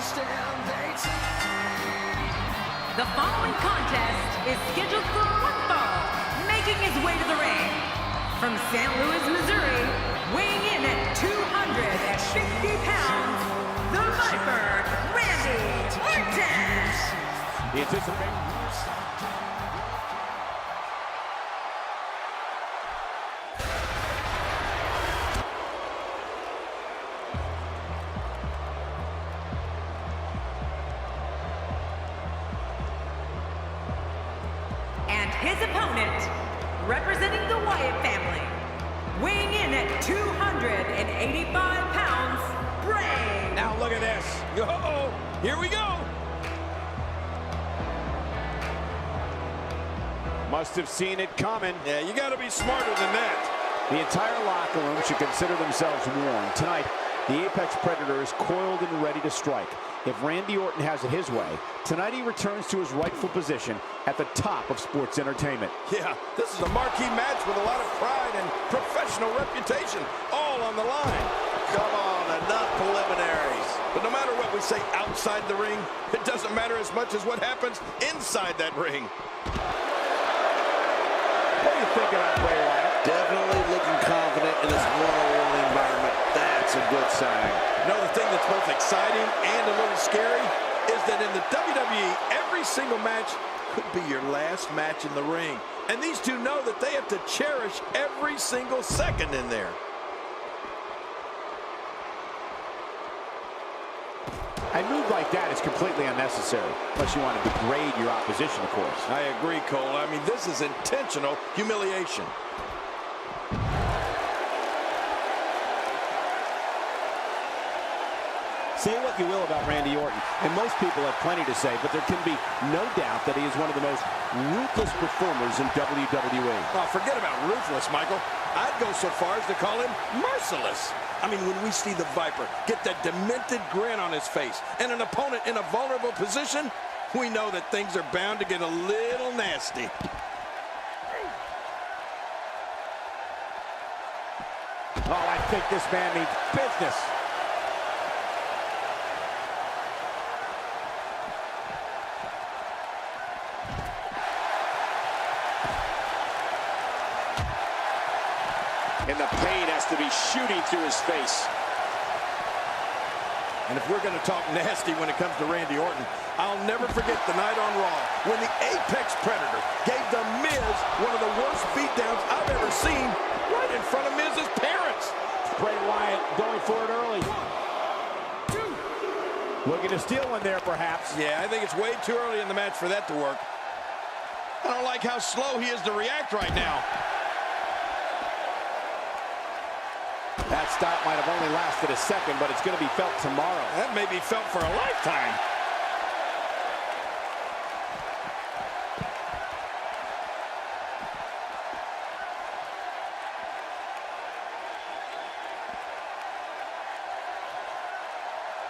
The following contest is scheduled for one fall, making his way to the ring. From St. Louis, Missouri, weighing in at 250 pounds, the Viper, Randy Orton. The anticipated. And his opponent, representing the Wyatt family, weighing in at 285 pounds, Bray. Now look at this. Uh-oh, here we go. Must have seen it coming. Yeah, you got to be smarter than that. The entire locker room should consider themselves warned. Tonight, the Apex Predator is coiled and ready to strike. If Randy Orton has it his way, tonight he returns to his rightful position at the top of sports entertainment. Yeah, this is a marquee match with a lot of pride and professional reputation, all on the line. Come on, enough preliminaries. But no matter what we say outside the ring, it doesn't matter as much as what happens inside that ring. What do you think about Bray Wyatt? Definitely looking confident in this one-on-one environment. That's a good sign. You know, the thing that's both exciting and a little scary is that in the WWE, every single match could be your last match in the ring. And these two know that they have to cherish every single second in there. A move like that is completely unnecessary, unless you want to degrade your opposition, of course. I agree, Cole. I mean, this is intentional humiliation. Say what you will about Randy Orton, and most people have plenty to say, but there can be no doubt that he is one of the most ruthless performers in WWE. Oh, forget about ruthless, Michael. I'd go so far as to call him merciless. I mean, when we see the Viper get that demented grin on his face and an opponent in a vulnerable position, we know that things are bound to get a little nasty. Oh, I think this man means business. And the pain has to be shooting through his face. And if we're going to talk nasty when it comes to Randy Orton, I'll never forget the night on Raw when the Apex Predator gave The Miz one of the worst beatdowns I've ever seen right in front of Miz's parents. Bray Wyatt going for it early. 1, 2. Looking to steal one there, perhaps. Yeah, I think it's way too early in the match for that to work. I don't like how slow he is to react right now. That stop might have only lasted a second, but it's going to be felt tomorrow. That may be felt for a lifetime.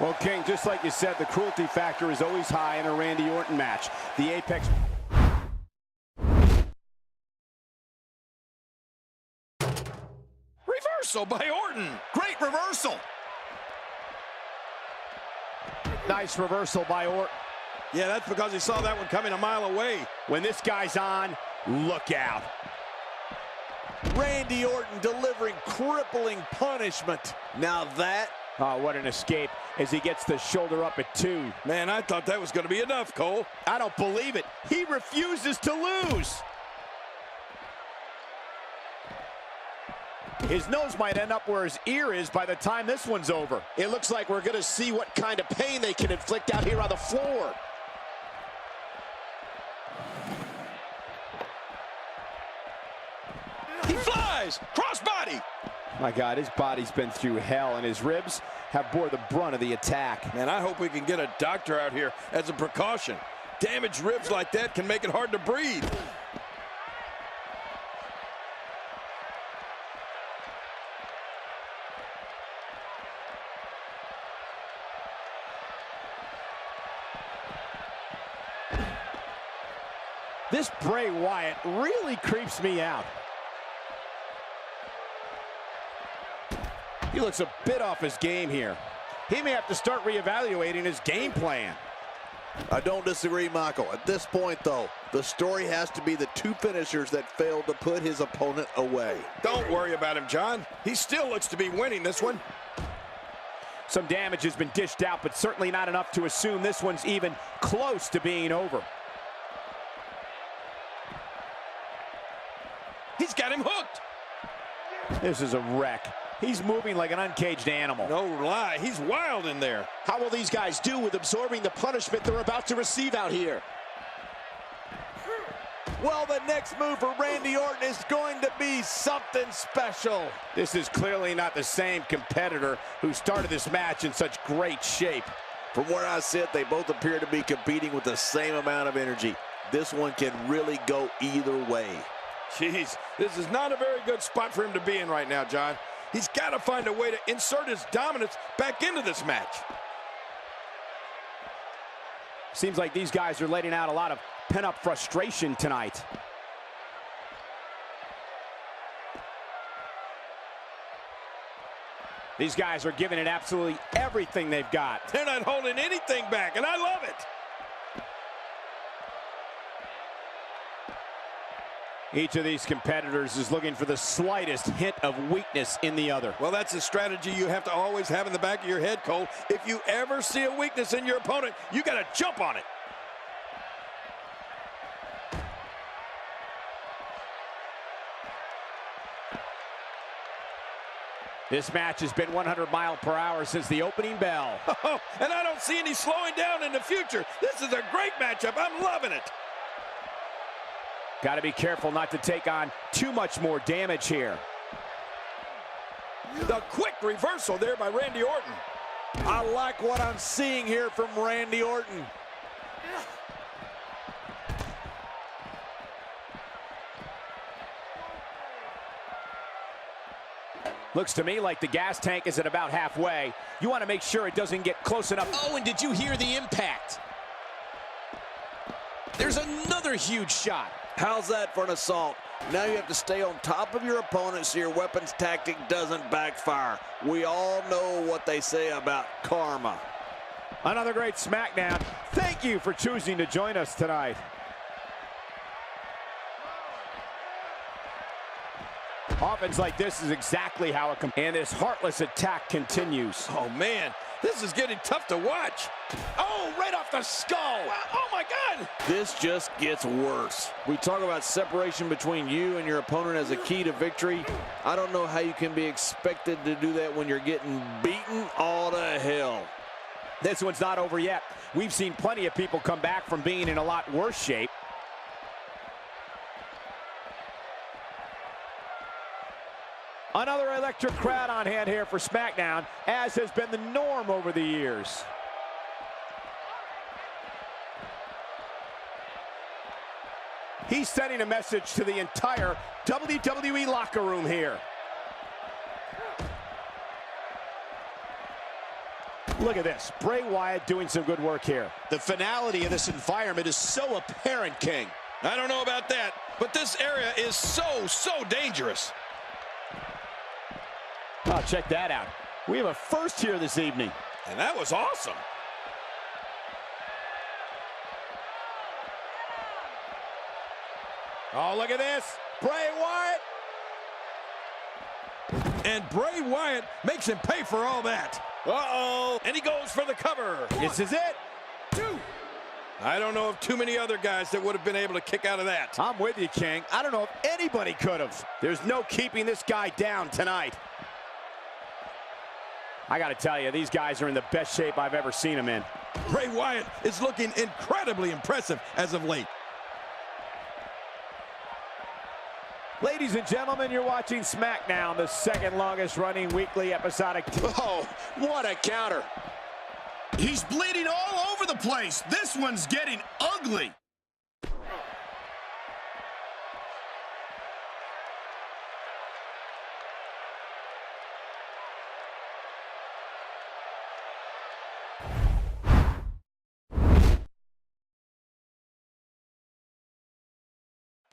Well, King, just like you said, the cruelty factor is always high in a Randy Orton match. The Apex... Reversal by Orton. Great reversal. Nice reversal by Orton. Yeah, that's because he saw that one coming a mile away. When this guy's on, look out. Randy Orton delivering crippling punishment. Now that... Oh, what an escape as he gets the shoulder up at 2. Man, I thought that was going to be enough, Cole. I don't believe it. He refuses to lose. His nose might end up where his ear is by the time this one's over. It looks like we're going to see what kind of pain they can inflict out here on the floor. He flies! Crossbody! My God, his body's been through hell, and his ribs have bore the brunt of the attack. Man, I hope we can get a doctor out here as a precaution. Damaged ribs like that can make it hard to breathe. This Bray Wyatt really creeps me out. He looks a bit off his game here. he may have to start reevaluating his game plan. I don't disagree, Michael. At this point, though, the story has to be the two finishers that failed to put his opponent away. Don't worry about him, John. He still looks to be winning this one. Some damage has been dished out, but certainly not enough to assume this one's even close to being over. He's got him hooked. This is a wreck. He's moving like an uncaged animal. No lie, he's wild in there. How will these guys do with absorbing the punishment they're about to receive out here? Well, the next move for Randy Orton is going to be something special. This is clearly not the same competitor who started this match in such great shape. From where I sit, they both appear to be competing with the same amount of energy. This one can really go either way. Jeez, this is not a very good spot for him to be in right now, John. He's got to find a way to insert his dominance back into this match. Seems like these guys are letting out a lot of pent-up frustration tonight. These guys are giving it absolutely everything they've got. They're not holding anything back, and I love it. Each of these competitors is looking for the slightest hint of weakness in the other. Well, that's a strategy you have to always have in the back of your head, Cole. If you ever see a weakness in your opponent, you got to jump on it. This match has been 100 miles per hour since the opening bell. Oh, and I don't see any slowing down in the future. This is a great matchup. I'm loving it. Got to be careful not to take on too much more damage here. The quick reversal there by Randy Orton. I like what I'm seeing here from Randy Orton. Looks to me like the gas tank is at about halfway. You want to make sure it doesn't get close enough. Oh, and did you hear the impact? There's another huge shot. How's that for an assault? Now you have to stay on top of your opponent so your weapons tactic doesn't backfire. We all know what they say about karma. Another great SmackDown. Thank you for choosing to join us tonight. Offense like this is exactly how it comes. And this heartless attack continues. Oh, man, this is getting tough to watch. Oh, right off the skull. Oh, my God. This just gets worse. We talk about separation between you and your opponent as a key to victory. I don't know how you can be expected to do that when you're getting beaten all to hell. This one's not over yet. We've seen plenty of people come back from being in a lot worse shape. Another electric crowd on hand here for SmackDown, as has been the norm over the years. He's sending a message to the entire WWE locker room here. Look at this, Bray Wyatt doing some good work here. The finality of this environment is so apparent, King. I don't know about that, but this area is so dangerous. Oh, check that out. We have a first here this evening. And that was awesome. Oh, look at this. Bray Wyatt. And Bray Wyatt makes him pay for all that. Uh-oh. And he goes for the cover. This is it. 2. I don't know of too many other guys that would have been able to kick out of that. I'm with you, King. I don't know if anybody could have. There's no keeping this guy down tonight. I got to tell you, these guys are in the best shape I've ever seen them in. Bray Wyatt is looking incredibly impressive as of late. Ladies and gentlemen, you're watching SmackDown, the second longest running weekly episodic. Oh, what a counter. He's bleeding all over the place. This one's getting ugly.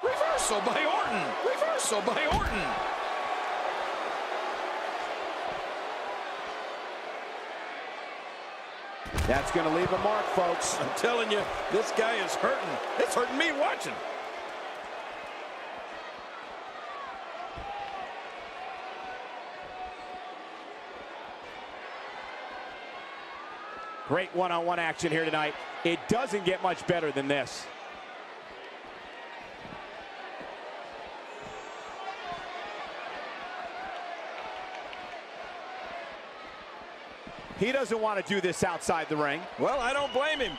Reversal by Orton. Reversal by Orton. That's going to leave a mark, folks. I'm telling you, this guy is hurting. It's hurting me watching. Great one-on-one action here tonight. It doesn't get much better than this. He doesn't want to do this outside the ring. Well, I don't blame him.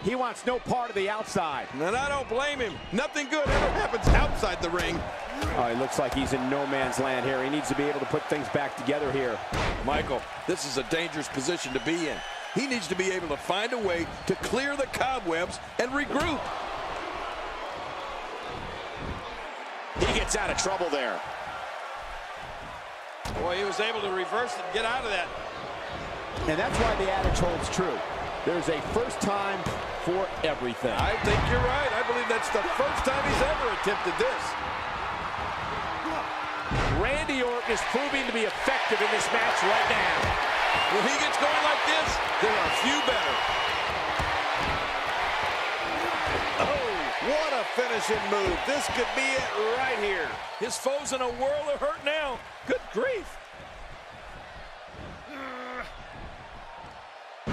He wants no part of the outside. And I don't blame him. Nothing good ever happens outside the ring. Oh, he looks like he's in no man's land here. He needs to be able to put things back together here. Michael, this is a dangerous position to be in. He needs to be able to find a way to clear the cobwebs and regroup. He gets out of trouble there. Boy, he was able to reverse it and get out of that. And that's why the adage holds true. There's a first time for everything. I think you're right. I believe that's the first time he's ever attempted this. Randy Orton is proving to be effective in this match right now. When he gets going like this, there are few better. Oh, what a finishing move. This could be it right here. His foe's in a world of hurt now. Good grief.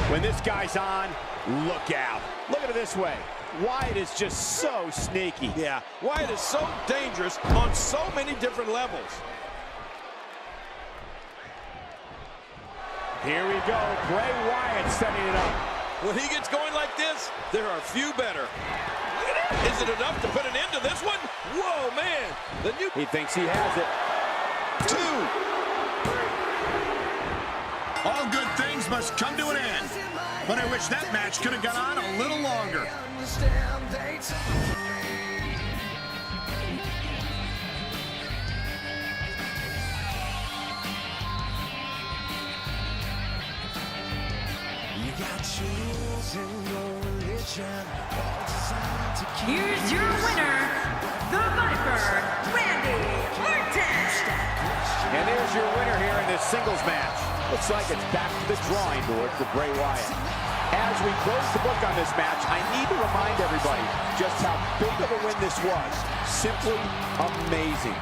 When this guy's on, look out. Look at it this way. Wyatt is just so sneaky. Yeah, Wyatt is so dangerous on so many different levels. Here we go. Bray Wyatt setting it up. When he gets going like this, there are few better. Is it enough to put an end to this one? Whoa, man. He thinks he has it. 2. All good things must come to an end. But I wish that match could have gone on a little longer. Here's your winner, the Viper, Randy Orton. And there's your winner here in this singles match. Looks like it's back to the drawing board for Bray Wyatt. As we close the book on this match, I need to remind everybody just how big of a win this was. Simply amazing.